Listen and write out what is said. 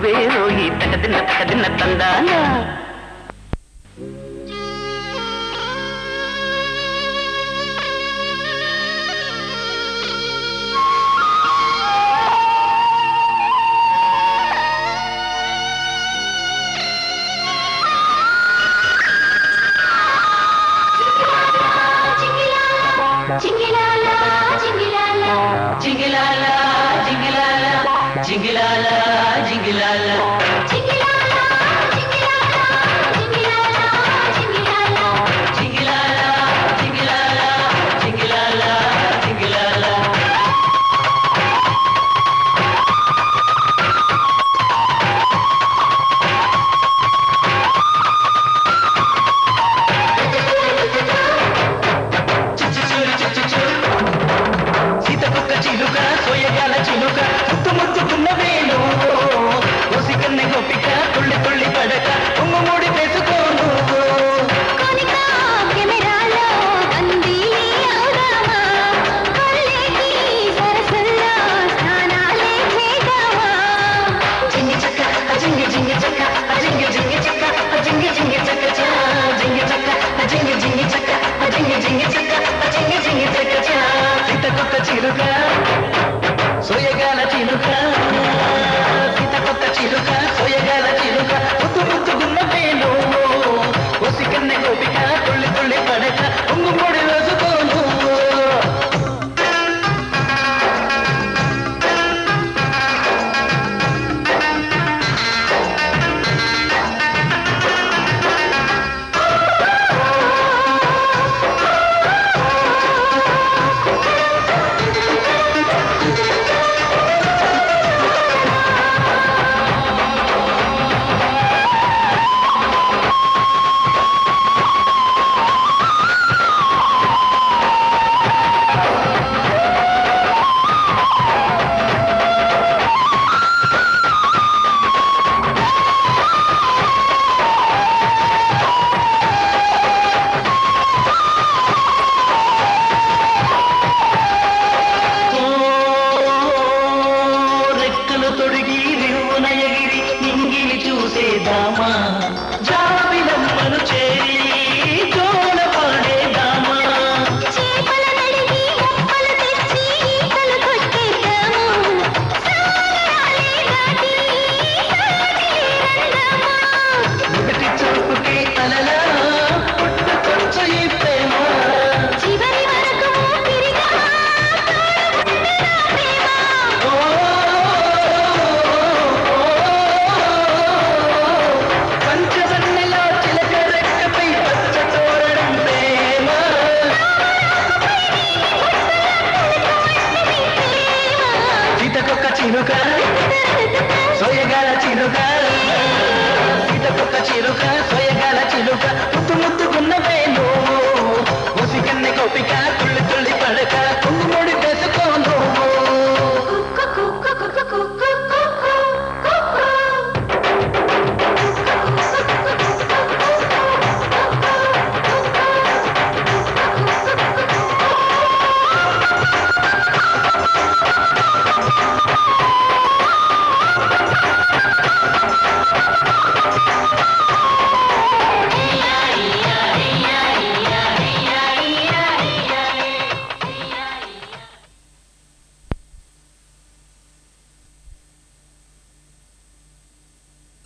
వేరోయి తకదిన్న తందానా జింగిలాలా జింగిలాలా జింగిలాలా జింగిలాలా జింగిలాలా జింగిలాలా జింగిలాలా జింగిలాలా జింగిలాలా జింగిలాలా సీతకొక్క చిలుక సోయగాల చిలుక ముత్తు ముత్తుకున్న వేలు కోసి కన్నె గోపిక తుళ్ళి తుళ్ళి పడక ముడి వేసుకోను జింగి చక్క జింగి జింగి చక్క జింగి జింగి చక్క జింగి జింగి చక్క జింగి చక్క జింగి జింగి చక్క జింగి జింగి చక్క జింగి జింగి చక్క సీతకొక్క చిలుక సోయగాల చిలుక సీతకొక్క చిలుక సోయగాల చిలుక ముద్దు ముద్దుగున్న వేలు కోసి కన్నె గోపిక తుళ్ళి తుళ్ళి పడక ముడి వేసుకోను తొడిగి రివ్వున ఎగిరి నింగిని చూసేదామా